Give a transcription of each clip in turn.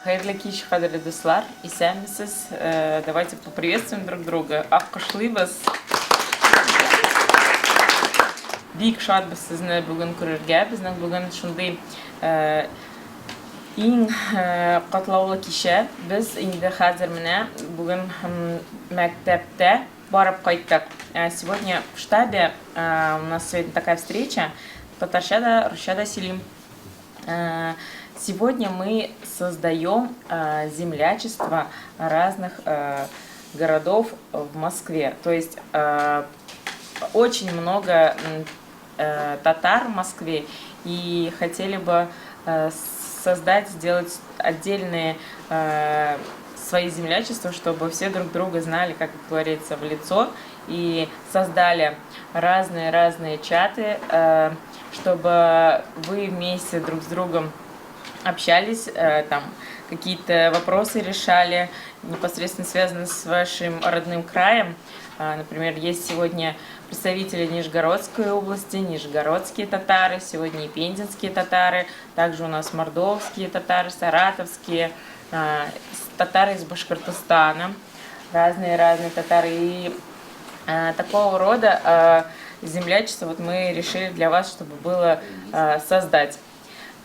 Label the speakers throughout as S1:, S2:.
S1: Хайырлы кич, кадерлі достар, исәнмесез. Давайте поприветствуем друг друга. Аккышлыйбыз. Бик шатбыз сезне бүген күрергә. Безнең бүген шундый иң катлаулы кичә. Біз инде хәзер менә бүген мәктәптә барып кайттык. Сегодня в штабе у нас сегодня такая встреча. Татарчада, русчада сөйлим. Сегодня мы создаем землячество разных городов в Москве. То есть очень много татар в Москве, и хотели бы создать, сделать отдельные свои землячества, чтобы все друг друга знали, как говорится, в лицо, и создали разные чаты, чтобы вы вместе друг с другом общались, там какие-то вопросы решали, непосредственно связанные с вашим родным краем. Например, есть сегодня представители Нижегородской области, нижегородские татары, сегодня и пензенские татары, также у нас мордовские татары, саратовские, татары из Башкортостана, разные татары. И такого рода землячество вот мы решили для вас, чтобы было создать.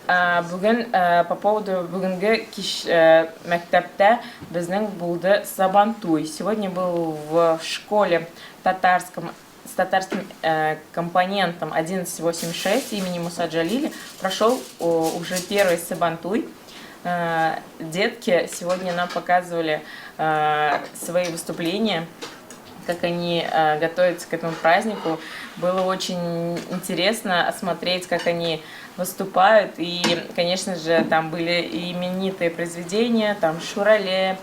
S1: Бүгін по поводу бүгінгі мәктәптә біздің болды Сабантуй. Сегодня был в школе с татарским компонентом 1186 имени Муса Джалили. Прошел уже первый Сабантуй. Детки сегодня нам показывали свои выступления, как они готовятся к этому празднику. Было очень интересно осмотреть, как они выступают. И, конечно же, там были и именитые произведения, там Шурале,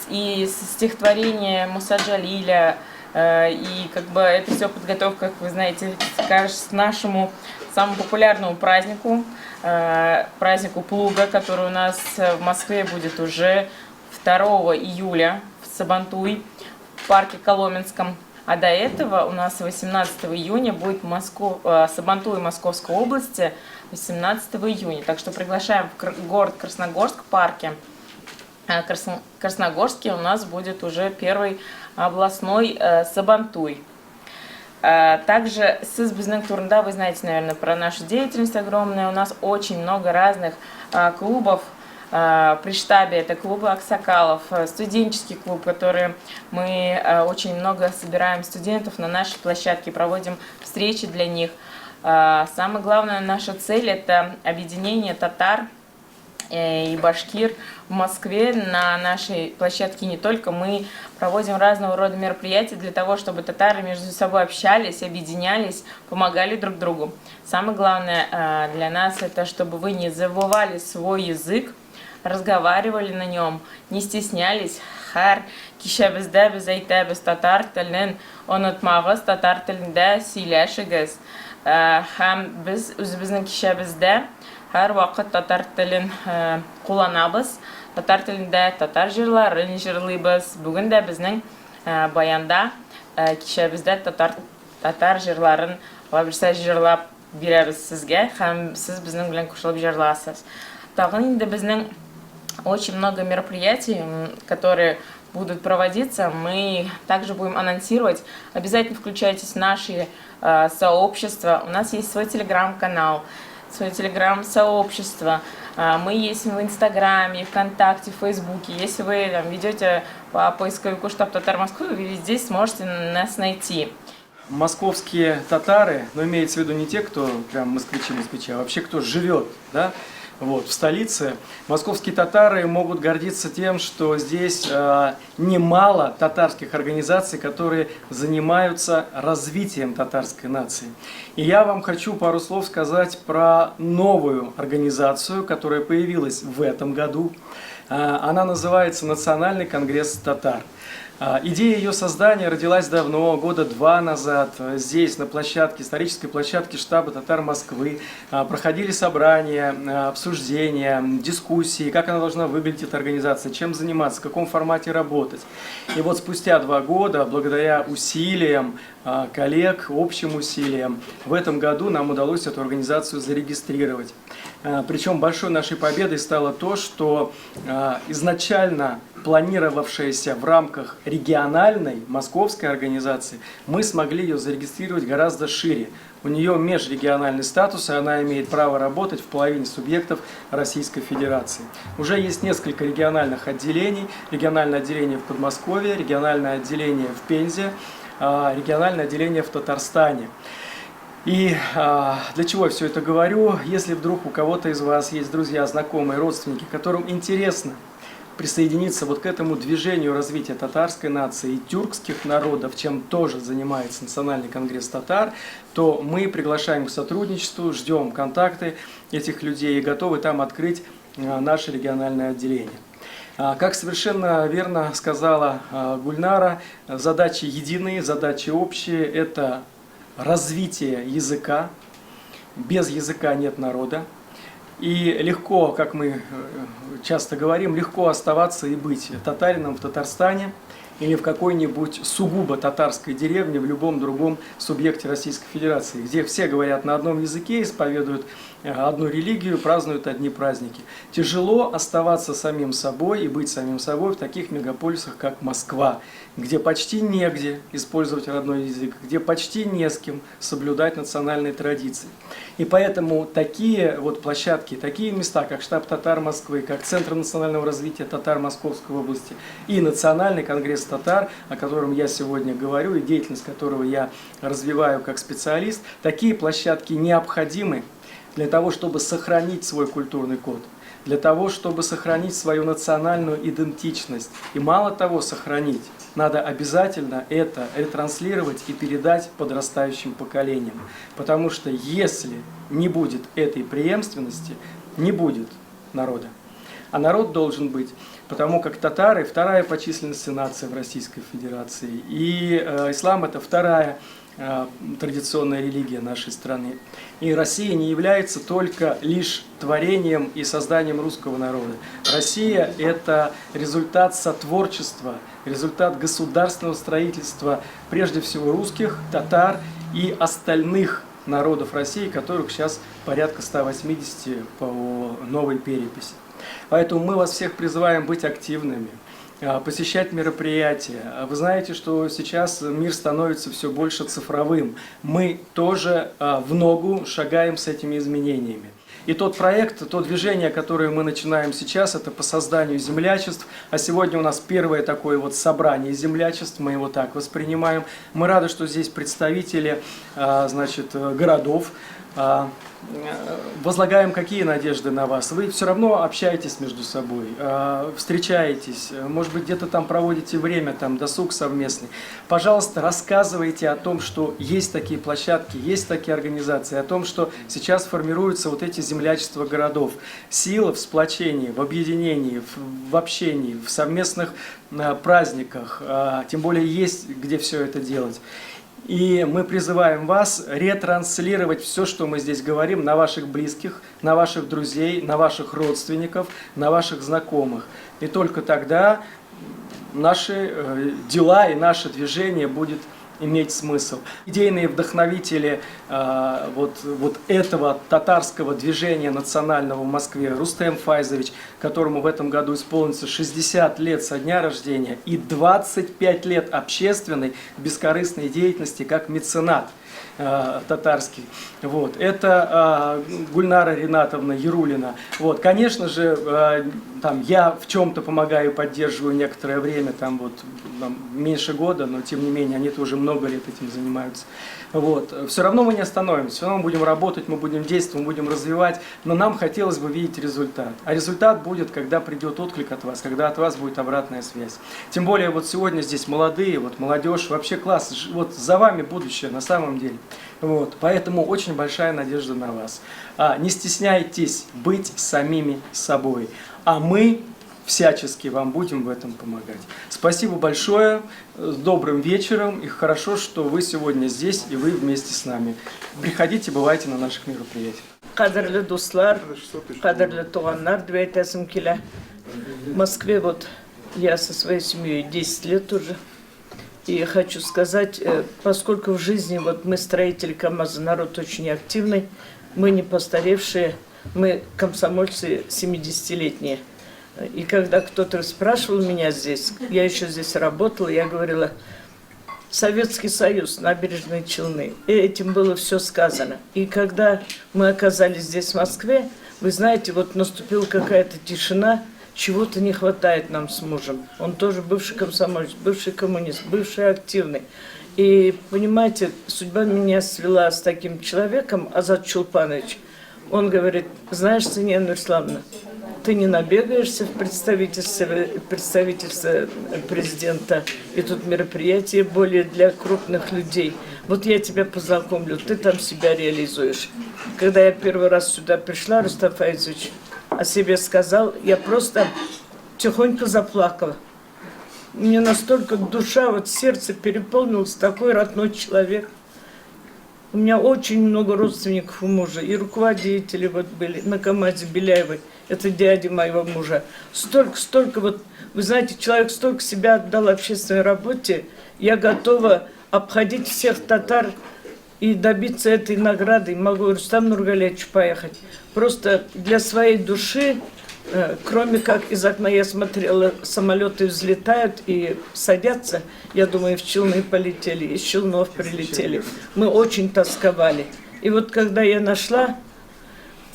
S1: и стихотворение Муса Джалиля. И как бы это все подготовка, как вы знаете, к нашему самому популярному празднику, празднику Плуга, который у нас в Москве будет уже 2 июля в Сабантуй, в парке Коломенском. А до этого у нас 18 июня будет Сабантуй Московской области 18 июня. Так что приглашаем в город Красногорск, в парке Красногорске у нас будет уже первый областной Сабантуй. Также сіз біздің турында, вы знаете, наверное, про нашу деятельность огромную. У нас очень много разных клубов при штабе. Это клубы Аксакалов, студенческий клуб, который мы очень много собираем студентов на нашей площадке, проводим встречи для них. Самая главная наша цель – это объединение татар и башкир в Москве. На нашей площадке не только мы проводим разного рода мероприятия для того, чтобы татары между собой общались, объединялись, помогали друг другу. Самое главное для нас – это чтобы вы не забывали свой язык, разговаривали на нем, не стеснялись. Хар кишебездә без әйтәбез татар телен, онытмагыз, татар телендә сөйләшегез. Һәм без үзебезнең кишәбездә һәр вакыт татар телен кулланабыз. Татар телендә татар җырларын җырлыйбыз. Бүген дә безнең баянда кишәбездә татар җырларын берсә җырлап бирәбез сезгә, һәм сез безнең белән кушылып җырласыз. Тагын инде безнең очень много мероприятий, которые будут проводиться. Мы также будем анонсировать. Обязательно включайтесь в наши сообщества. У нас есть свой телеграм-канал, свое телеграм-сообщество. Мы есть в Инстаграме, ВКонтакте, в Фейсбуке. Если вы там ведете по поисковику «Штаб Татар Москвы», вы везде сможете нас найти.
S2: Московские татары, но имеется в виду не те, кто прям москвичи, а вообще кто живет, да? Вот, в столице московские татары могут гордиться тем, что здесь немало татарских организаций, которые занимаются развитием татарской нации. И я вам хочу пару слов сказать про новую организацию, которая появилась в этом году. Она называется Национальный конгресс татар. Идея ее создания родилась давно, года 2 назад. Здесь, на площадке, исторической площадке штаба татар Москвы, проходили собрания, обсуждения, дискуссии, как она должна выглядеть, эта организация, чем заниматься, в каком формате работать. И вот спустя 2 года, благодаря усилиям коллег, общим усилиям, в этом году нам удалось эту организацию зарегистрировать. Причем большой нашей победой стало то, что изначально планировавшаяся в рамках региональной московской организации, мы смогли ее зарегистрировать гораздо шире. У нее межрегиональный статус, и она имеет право работать в половине субъектов Российской Федерации. Уже есть несколько региональных отделений. Региональное отделение в Подмосковье, региональное отделение в Пензе, региональное отделение в Татарстане. И для чего я все это говорю? Если вдруг у кого-то из вас есть друзья, знакомые, родственники, которым интересно присоединиться вот к этому движению развития татарской нации и тюркских народов, чем тоже занимается Национальный конгресс татар, то мы приглашаем к сотрудничеству, ждем контакты этих людей и готовы там открыть наше региональное отделение. Как совершенно верно сказала Гульнара, задачи единые, задачи общие – это развитие языка. Без языка нет народа. И легко, как мы часто говорим, легко оставаться и быть татарином в Татарстане или в какой-нибудь сугубо татарской деревне, в любом другом субъекте Российской Федерации, где все говорят на одном языке, исповедуют одну религию, празднуют одни праздники. Тяжело оставаться самим собой и быть самим собой в таких мегаполисах, как Москва, где почти негде использовать родной язык, где почти не с кем соблюдать национальные традиции. И поэтому такие вот площадки, такие места, как штаб татар Москвы, как Центр национального развития татар Московской области и Национальный конгресс татар, о котором я сегодня говорю и деятельность которого я развиваю как специалист, такие площадки необходимы для того, чтобы сохранить свой культурный код, для того, чтобы сохранить свою национальную идентичность. И мало того сохранить, надо обязательно это ретранслировать и передать подрастающим поколениям. Потому что если не будет этой преемственности, не будет народа. А народ должен быть, потому как татары – вторая по численности нация в Российской Федерации. И ислам – это вторая традиционная религия нашей страны. И Россия не является только лишь творением и созданием русского народа. Россия – это результат сотворчества, результат государственного строительства, прежде всего русских, татар и остальных народов России, которых сейчас порядка 180 по новой переписи. Поэтому мы вас всех призываем быть активными, посещать мероприятия. Вы знаете, что сейчас мир становится все больше цифровым. Мы тоже в ногу шагаем с этими изменениями. И тот проект, то движение, которое мы начинаем сейчас, это по созданию землячеств. А сегодня у нас первое такое вот собрание землячеств, мы его так воспринимаем. Мы рады, что здесь представители, значит, городов. Возлагаем какие надежды на вас? Вы все равно общаетесь между собой, встречаетесь, может быть, где-то там проводите время, там досуг совместный. Пожалуйста, рассказывайте о том, что есть такие площадки, есть такие организации, о том, что сейчас формируются вот эти землячества городов. Сила в сплочении, в объединении, в общении, в совместных праздниках, тем более есть где все это делать. И мы призываем вас ретранслировать все, что мы здесь говорим, на ваших близких, на ваших друзей, на ваших родственников, на ваших знакомых. И только тогда наши дела и наше движение будет иметь смысл. Идейные вдохновители вот этого татарского движения национального в Москве Рустем Файзович, которому в этом году исполнится 60 лет со дня рождения и 25 лет общественной бескорыстной деятельности как меценат татарский. Вот. Это Гульнара Ринатовна Ярулина. Вот. Конечно же, там, я в чем-то помогаю, поддерживаю некоторое время, там, вот, там, меньше года, но тем не менее они тоже много лет этим занимаются. Вот. Все равно мы не остановимся, все равно мы будем работать, мы будем действовать, мы будем развивать, но нам хотелось бы видеть результат. А результат будет, когда придет отклик от вас, когда от вас будет обратная связь. Тем более вот сегодня здесь молодые, вот молодежь, вообще класс, вот за вами будущее на самом деле. Вот. Поэтому очень большая надежда на вас. Не стесняйтесь быть самими собой. А мы всячески вам будем в этом помогать. Спасибо большое, с добрым вечером, и хорошо, что вы сегодня здесь, и вы вместе с нами. Приходите, бывайте на наших мероприятиях.
S3: Қадірлі достар, қадірлі туғандар, деп айтасым келе. В Москве вот я со своей семьей 10 лет уже. И хочу сказать, поскольку в жизни вот мы строители КамАЗа, народ очень активный, мы не постаревшие, мы комсомольцы 70-летние. И когда кто-то спрашивал меня здесь, я еще здесь работала, я говорила: Советский Союз, набережные Челны. И этим было все сказано. И когда мы оказались здесь, в Москве, вы знаете, вот наступила какая-то тишина, чего-то не хватает нам с мужем. Он тоже бывший комсомолец, бывший коммунист, бывший активный. И, понимаете, судьба меня свела с таким человеком, Азат Чулпанович. Он говорит: знаешь, Сания Нурисламовна, ты не набегаешься в представительство президента, и тут мероприятие более для крупных людей. Вот я тебя познакомлю, ты там себя реализуешь. Когда я первый раз сюда пришла, Рустам Фаизович о себе сказал, я просто тихонько заплакала. Мне настолько душа, вот сердце переполнилось, такой родной человек. У меня очень много родственников у мужа, и руководители вот были на КамАЗе Беляевой, это дядя моего мужа. Столько вот, вы знаете, человек столько себя отдал общественной работе, я готова обходить всех татар и добиться этой награды. Могу Рустам Нургалевич поехать. Просто для своей души, кроме как из окна я смотрела, самолеты взлетают и садятся, я думаю, в Челны полетели, из Челнов прилетели. Мы очень тосковали. И вот когда я нашла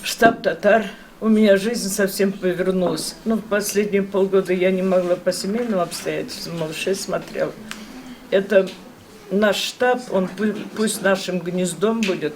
S3: штаб татар, у меня жизнь совсем повернулась. Ну, в последние полгода я не могла по семейным обстоятельствам, малышей смотрела. Это наш штаб, он пусть нашим гнездом будет,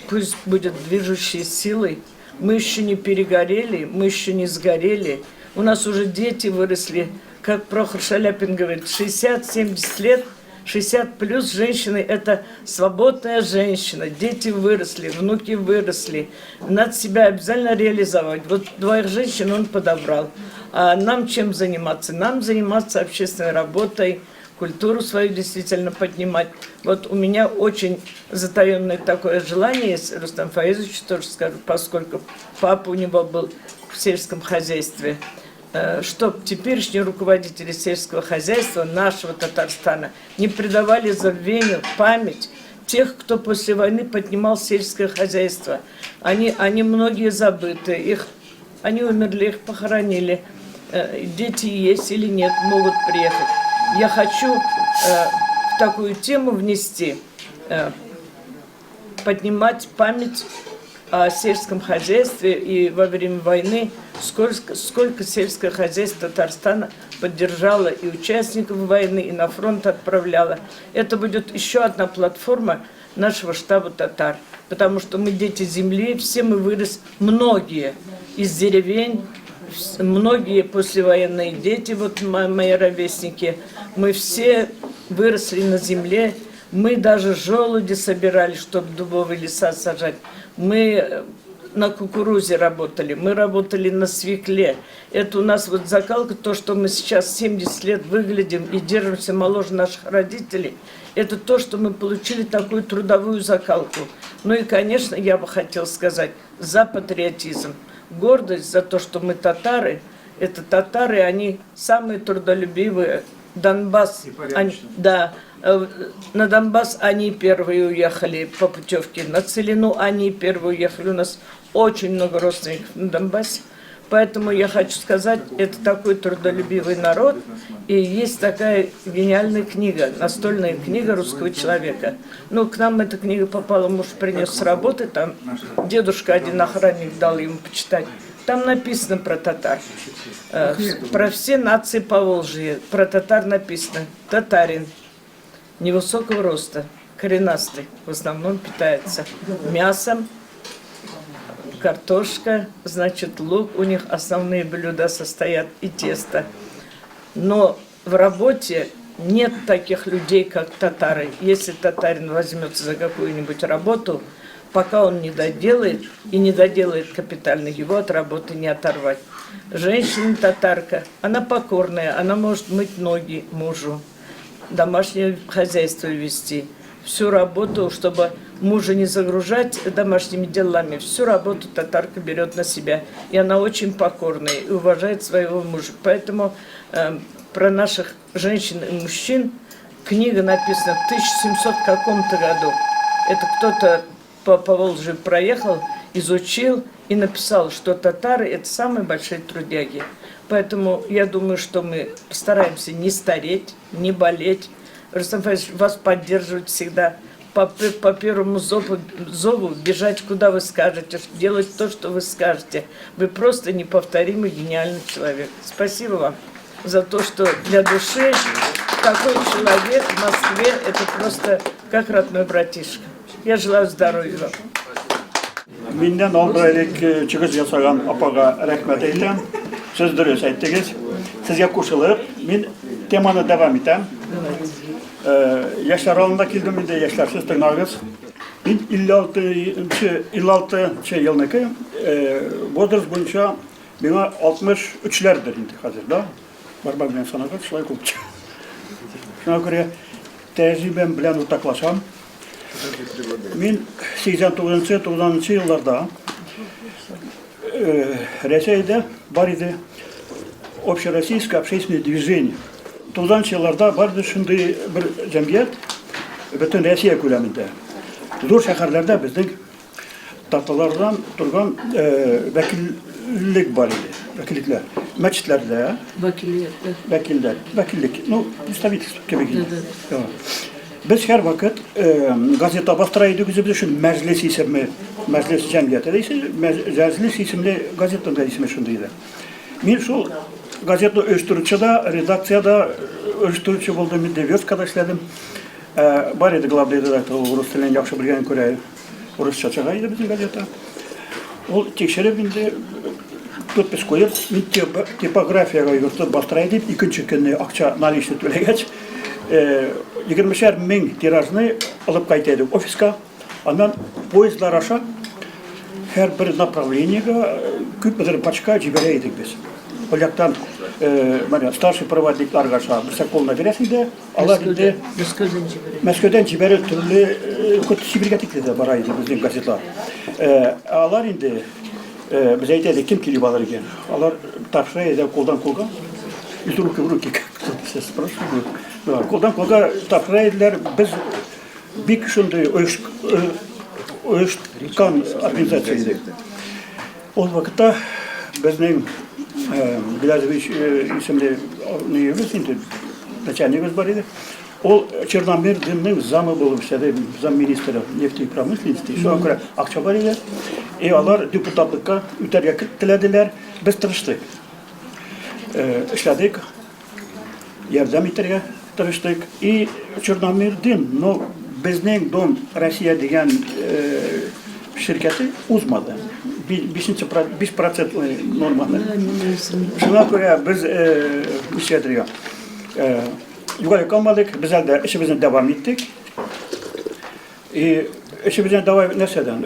S3: пусть будет движущей силой. Мы еще не перегорели, мы еще не сгорели. У нас уже дети выросли, как Прохор Шаляпин говорит, 60-70 лет, 60 плюс женщины – это свободная женщина. Дети выросли, внуки выросли. Надо себя обязательно реализовать. Вот двоих женщин он подобрал. А нам чем заниматься? Нам заниматься общественной работой, культуру свою действительно поднимать. Вот у меня очень затаенное такое желание, если Рустам Фаизович тоже скажу, поскольку папа у него был в сельском хозяйстве, чтобы теперешние руководители сельского хозяйства нашего Татарстана не предавали забвению память тех, кто после войны поднимал сельское хозяйство. Они многие забыты, они умерли, их похоронили. Дети есть или нет, могут приехать. Я хочу в такую тему внести, поднимать память о сельском хозяйстве, и во время войны сколько сельское хозяйство Татарстана поддержало и участников войны, и на фронт отправляло. Это будет еще одна платформа нашего штаба татар, потому что мы дети земли, все мы выросли, многие из деревень, многие послевоенные дети, вот мои ровесники, мы все выросли на земле, мы даже желуди собирали, чтобы дубовые леса сажать. Мы на кукурузе работали, мы работали на свекле. Это у нас вот закалка, то, что мы сейчас 70 лет выглядим и держимся моложе наших родителей, это то, что мы получили такую трудовую закалку. Ну и, конечно, я бы хотела сказать, за патриотизм. Гордость за то, что мы татары, это татары, они самые трудолюбивые. Донбасс, на Донбасс они первые уехали по путевке, на Целину они первые уехали, у нас очень много родственников на Донбассе, поэтому я хочу сказать, это такой трудолюбивый народ, и есть такая гениальная книга, настольная книга русского человека. Ну, к нам эта книга попала, муж принес с работы, там дедушка один охранник дал ему почитать. Там написано про татар, про все нации Поволжья, про татар написано. Татарин, невысокого роста, коренастый, в основном питается мясом, картошка, значит лук, у них основные блюда состоят и тесто. Но в работе нет таких людей, как татары. Если татарин возьмется за какую-нибудь работу, пока он не доделает и не доделает капитально, его от работы не оторвать. Женщина-татарка, она покорная, она может мыть ноги мужу, домашнее хозяйство вести, всю работу, чтобы мужа не загружать домашними делами, всю работу татарка берет на себя. И она очень покорная и уважает своего мужа. Поэтому про наших женщин и мужчин книга написана в 1700 каком-то году. Это кто-то по Поволжью проехал, изучил и написал, что татары – это самые большие трудяги. Поэтому я думаю, что мы стараемся не стареть, не болеть. Рустам Фаизович, вас поддерживать всегда. По первому зову бежать, куда вы скажете, делать то, что вы скажете. Вы просто неповторимый, гениальный человек. Спасибо вам за то, что для души такой человек в Москве – это просто как родной братишка. Я желаю здоровья вам.
S4: Minden albraylık çıkış yasagan apaga rahmet eylem. Söz dürüst ettiniz. Sizge koşulup, ben temana devam etem. Yaşlar alında kildim, de yaşlar siz tırnağız. Ben 56 yılındaki Bodruz boyunca bana 63'lerdir indi hazırda. Var ben sana kaç şulay kopça. Şuna göre tecrübem bilen ortaklaşam. Ben 89-90 yıllarda Ресейде бар иде общероссийское общественное движение. 90 yıllarda бар иде шундай bir cemiyet bütün Россия көлемінде. Зор шәһәрләрдә безнең татарлардан торган вәкиллек бар иде. Вәкиллекләр. Мәчетләрдә вәкиллек. Ну, представительство кебек иде. Biz her vakit gazete bastıra iddik üzerinde şu meclis isimli, meclis cemiyeti deyse, meclis isimli gazetenin de ismi şundaydı. Ben şu gazete ölçtürücüde, redaksiyada ölçtürücü olduğum bir verska işledim. Var idi главный редактор, Rus dilini yaxşı bilgen göre Rusça çıkaydı bizim gazete. O tekşerip indi tutmuş koyup, tipografiyaga yurtub bastıra iddik, ikinci günü akça наличный төлегеч. 20'şer min tirajını alıp kayıtladık ofiska. Ondan poyezdlar aşağı her bir направлениеге küp bir paçka cibereydik biz. Olyaktan starшы проводникларға aşağı bir sakoluna veresin de Allah indi Moskvadan ciberey türlü kötü Sibir'e tikledi baraydı bizim gazetler. Allah indi biz aytaydık kim kilip alır ekan. Allah tapşıraydı koldan kolga. Из руки в руки, как кто-то спрашивает. Колдан колга тапшырайдылар, biz bir kişinde uyuşkan organizasyaydı. O vakitte bizning Bilazovich isimli üniversitede начальник var idi. O Черномырдинning zamı болып işledi, zam ministri nefti pромышленности. Şu an akça var idi. Onlar deputatlıkka üterge tilediler. Biz tırıştık. İşledik. Yardım ettirge tırıştık. Черномырдин, no bizning Dom Rossiya degan şirketi uzmadı. 5% normalde. Şuna göre biz işlediyor. Yukarı kalmadık, biz de işimizden devam ettik. İşimizden devam etmeden,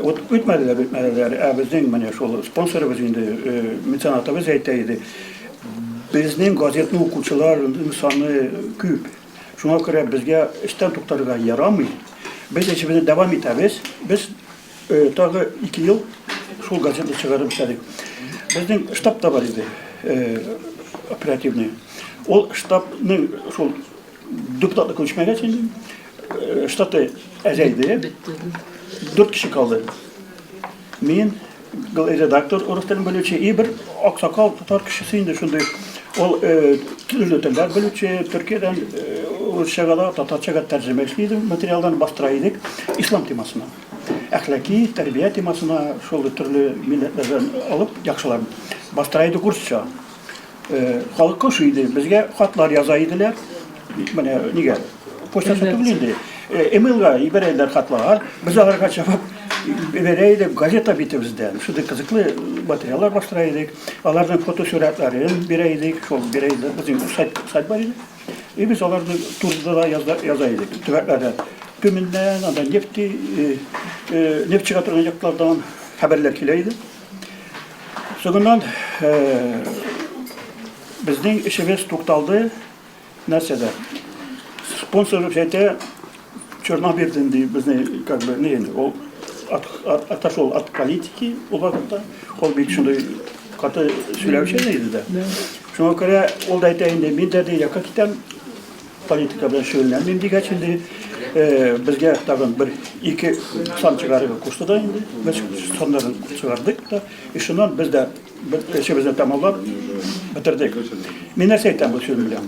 S4: ütmediler. Bizning şu sponsorumuz indi, mecenatımız aytaydı. Bizning gazetni o'quvchilarning soni ko'p. Shunga ko'ra bizga ishdan to'xtarga yaramay. Biz ishimizni davom etamiz. Biz tag'i 2 yil shu gazetni chiqarib ishladik. Bizning shtabda bor edi, operativniy. O shtabning shu deputatga ko'chmagan endi shtatda azaydi. 4 kishi qoldi. Men redaktor, Rus tilini biluvchi, bir oqsoqol tatar kishisi indi shunday. O turli tillar biluvchi, Turkiyadan Ruschaga, tatarchaga tarjima ishlaydi, materiallarni bostiraydik islom temasini. Axloqiy tarbiya temasini shu turli millatlardan olib yaxshilab bostiraydi ruscha. Xalq qo'shiydi, bizga xatlar yozaydilar. Mana nega? Pochta sotuvlindi. Emailga yuboraydilar xatlar, biz ularga javob vereydik, gazeta biti bizden. Şurada kızıklı materyallar bastıraydık. Onlardan fotosuratlarını vereydik, bizim sayt var idi. Biz onlardan turda da yazaydık, tüvetlerden. төменден, анда нефт чыга турган жактардан хабарлар келейди. Соңунан биздин ишибиз тукталды нәрседе. Спонсор жете Чернобыльден біздің как бы не ол отошел от политики ол вакытта ол бит шундай каты сүйләүче иде да. Шуңа күрә ол да әйтә инде мин дә якка китәм политика белән шөгыльләнмим дигәченде безгә тагын бер ике сан чыгарырга кушты да инде. Без саннарын чыгардык да. Шуннан без дә эшебезне тәмамлап бетердек. Мин нәрсә әйтәм бу сүз белән?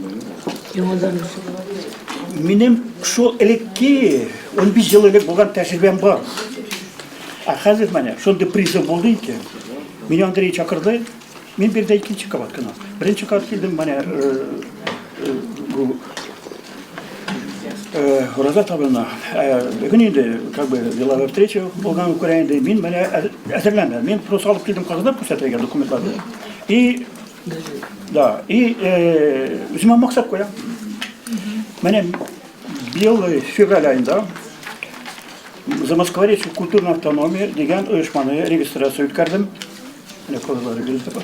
S4: Минем шул элекке 15 ел элек булган тәҗрибәм бар. Хәзер менә шундый призыв булды икән. Мине Андрей чакырды. Мин бирдә икенче кабат кына. Беренче кабат килдем менә бу Роза табына. Бүген инде как бы деловая встреча булган Украинада. Мин менә әзерләндем. Мин просто алып килдем кагыдан күрсәтергә документларны. И да, и үземә максат куям. Менә быел февраль айында Замоскворечье культурная автономия дигән оешманы регистрация үткәрдем. Менә кодлары бирелде бар.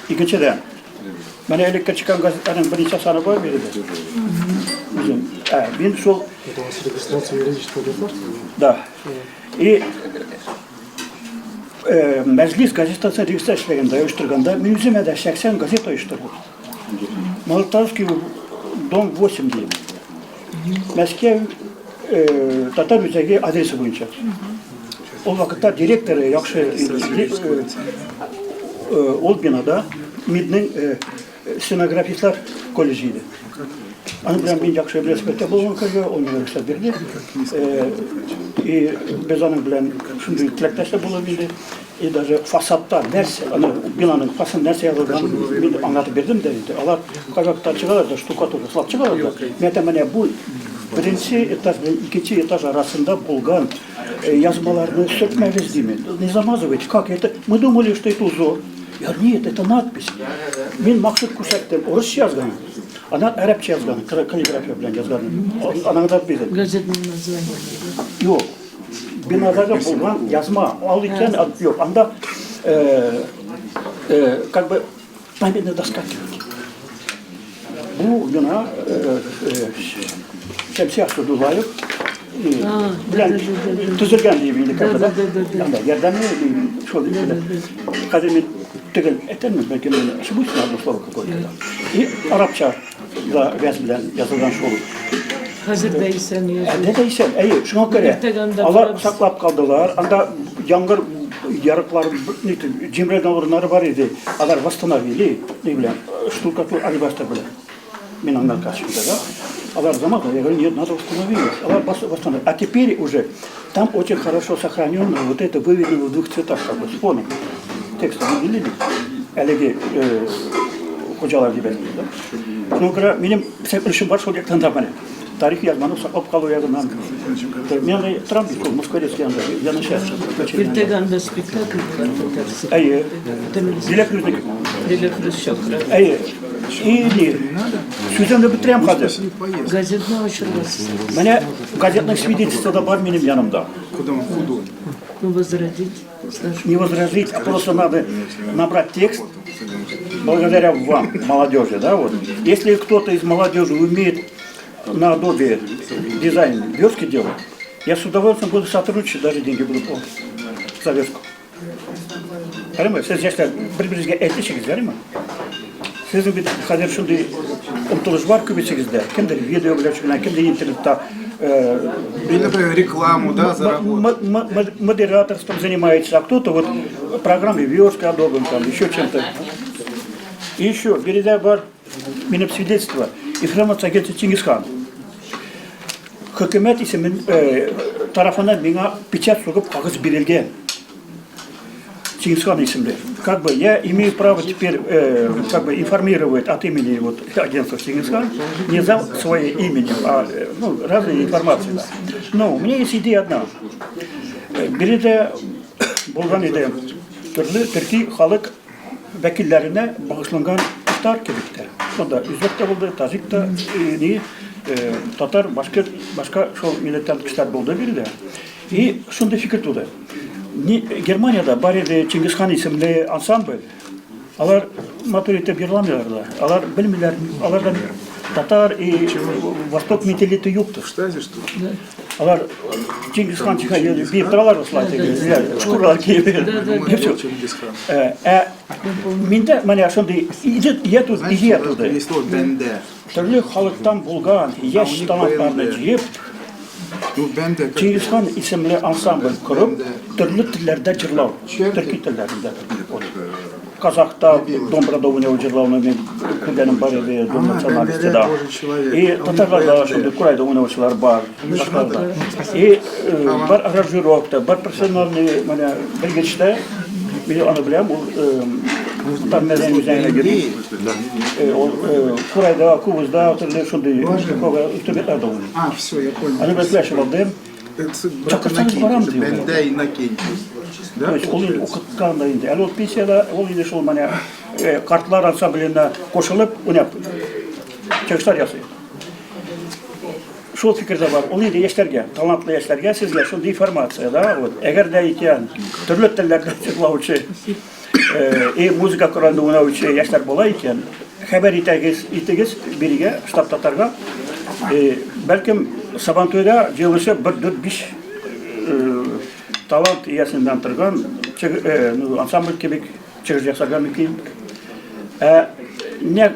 S4: Икенчедән, менә элекке чыккан газетаның беренче саны бар бирде. Мин шул
S2: Регистрация юридического лица?
S4: да. И Мәҗлис газетасын регистрацияләгәндә оештырганда мин үземә дә 80 газета оештырдым. Молотовский дом 8 дим. Мәскәү татар үзәге адресы буенча. Ул вакытта директоры яхшы ул бинада Миднең стенографистлар колледжи иде. Аны белән мин яхшы беләсем булган кызга университет бирде. И без аның белән шундый теләктәшлек булып иде. И даже фасадта нәрсә, аны бинаның фасадын нәрсә язылган мин аңлатып бирдем дә инде. Алар кайвакытта чыгалар да штукатура слап чыгалар да. Менә бу беренче этаж белән икенче этаж арасында булган язмаларны сөкмәгез димен. Не замазывайте, как это? Мы думали, что это узор. Я нет, это надпись. Мин максат күрсәттем, урысча язган. Она арабча язган, каллиграфия белән язган. Аның да бирде.
S3: Газетный название.
S4: Yok. Binadagi bo'lgan yazma al ekan, yo'q. Anda как бы памятная доска. Bu bina Şemsiye Asudulayev bilen tuzulgan deyildi kapıda. Yerdemli şöyle kademi tügel etenmiz belki şu bu sınavda slovo какое-то. И Arapça da yazılan şu olur.
S3: Hazırda isen yazıyor.
S4: Ne deysen, şuna göre Allah saklap kaldılar. Anda yangır yarıklar, cimreden orunları var idi. Alar vastanavili, ne bileyim, штукатур алибастар bilen. Мен аңнан качымда, да? Алар замаза, я говорю, нет, надо установить. Алар восстановить. А теперь уже там очень хорошо сохранено, вот это выведено в двух цветах, как бы, с фоном. Текстом выделили. Әлеге Ходжалар деп айтты, да? Шуңа күрә минем сәпелешем бар шул яктан да менә. Тарих язманы саклап калу ягынан. Мен тұрам бит, Москворецкий анда, я начальник.
S3: Иртеганда спектакль бар.
S4: Әйе. Диләк Әйе. И сүземді бітірем қазір.
S3: Газетный очерк.
S4: Менә газетный свидетельство да бар минем янымда.
S3: Ну, возродить.
S4: Не возразить, а просто надо набрать текст благодаря вам, молодежи, да, вот. Если кто-то из молодежи умеет на Adobe дизайн верстки делать, я с удовольствием буду сотрудничать, даже деньги буду платить за верстку. Понимаете, сіз жастар бір-біріңізге әйтешіңіздер ме? Сіздің бит қазір шундай ұмтылыш бар көбейсеңіздер. Кімдер видео біліп жүрген, кімдер интернетта
S5: или, например, рекламу, да, заработать.
S4: Модераторством занимается, а кто-то вот программой верстка, Adobe, там, еще чем-то. И еще, передай бар, минем свидетельство, информация агенции Чингисхан. Hükümet ismin tarafından bana pечать sokup kağıt verilgen. Чингисхан isimli. Как бы я имею право теперь как бы информировать от имени вот агентства Чингисхан, не за своим именем, а ну, разные информации. Да. Но у меня есть идея одна. Бириде булган иде türlü Türkiye halk vekillerine bağışlanan iftar kebikte. Сонда үзбек те булды, тажик та, татар, башка шул милләттән кешеләр булды бирде. И шундай фикер туды. Германияда бар иде Чингисхан исемле ансамбль. Алар матур итеп йырламыйлар да. Алар белмиләр, аларда татар и восток менталитеты юктыр.
S5: Штази, что ли?
S4: Алар Чингисхан биеп торалар осылай тегеләр. Шурлар киеп.
S5: Чингисхан.
S4: Миндә менә шундый идея туды.
S5: Есть слово бенде.
S4: Төрле халыктан булган яшь талантларны җыеп,
S5: Ну, бенде как...
S4: Чингисхан исемле ансамбль корып, төрле телләрдә җырлау, төрки телләрендә. Казахта домбрада уйнау җырлауны мен күргәнем бар иде националистда. И татарларда шундый курайда уйнаучылар бар. И бар аранжировка, бар профессиональный менә белгечләр. Мен аны беләм, ул там мәдәни музейга гире. Курайда, Кубызда, төрле шундый үтәбетләрдә уйный.
S5: А, все, я понял.
S4: Аны беләшләр алды.
S5: Чакырсаңыз барам диyor. Бенде и накинь. Да?
S4: То есть ул укытканда инде. Әле ул пенсияда, ул инде шул менә картлар ансамбленә кушылып, уйнап чыгышлар ясый. Шул фикердә бар. Ул инде яшьләргә, талантлы яшьләргә сезгә шундый информация, да, вот. Әгәр дә икән төрле телләрдә җырлаучы и музыка коралында уйнаучы яшьләр була икән, хәбәр итегез бирегә, штаб татарга. Бәлкем Сабантуйда җыелышып 1-4-5 талант иясеннән торган ансамбль кебек чыгыш ясарга мөмкин. Не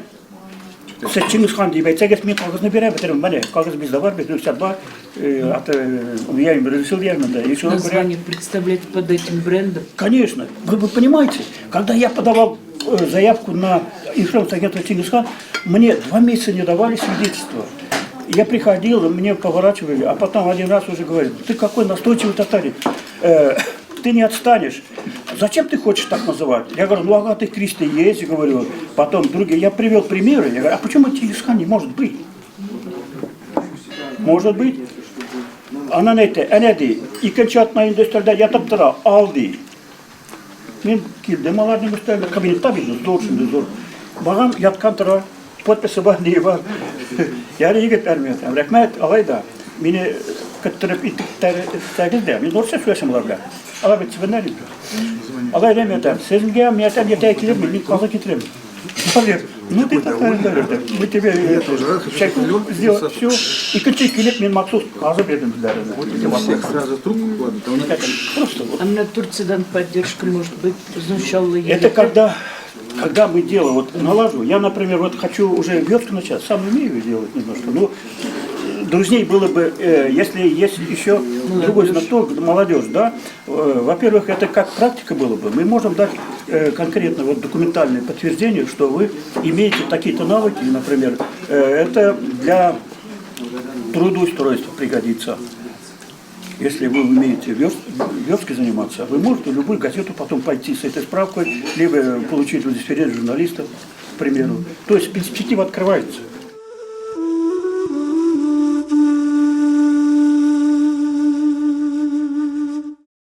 S4: Чингисхан дип әйтсәгез, мин кагызны бирә бетерим. Менә кагыз бездә бар, безнең рөхсәт бар. Я им разрешил верно, да. Еще
S3: Название представлять под этим брендом?
S4: Конечно. Вы понимаете, когда я подавал заявку на информационное агентство Чингисхан, мне 2 месяца не давали свидетельства. Я приходил, мне поворачивали, а потом один раз уже говорят: ты какой настойчивый татарин, ты не отстанешь. Зачем ты хочешь так называть? Я говорю: ну ага, ты Кристи есть, говорю. Потом другие, я привел примеры, я говорю: а почему Чингисхан не может быть? Может быть. Она нейте, энеди, икенче атна индустрияльда ятып тора, алды. Мен килдем аларның өстәлендә, кабинетта бит, зур. Багам яткан тора, подписи бар, не бар. Яры егетләр мен, рәхмәт, алай да. Мине көттөреп иттегез дә, мин дөрес сөйләшәм алар белән. Алар бит сибеннәр иде. Алай да мен сезгә миятән җитә килер, мин каза китерем. Ну ты татарин да, мы тебе сделать все. И икенче килеп мен махсус каза бердем безләренә.
S5: Вот всех сразу трубку кладут. А у них
S4: Просто
S3: А на Турциядан поддержка может быть изнущала
S4: это когда мы делаем, вот налажу, я, например, вот хочу уже верстку начать, сам умею делать немножко, но дружней было бы, если есть еще другой знаток, молодежь, да, во-первых, это как практика было бы, мы можем дать конкретно вот документальное подтверждение, что вы имеете такие-то навыки, например, это для трудоустройства пригодится. Если вы умеете версткой заниматься, вы можете в любую газету потом пойти с этой справкой, либо получить удостоверение журналиста, к примеру. То есть перспектива открывается.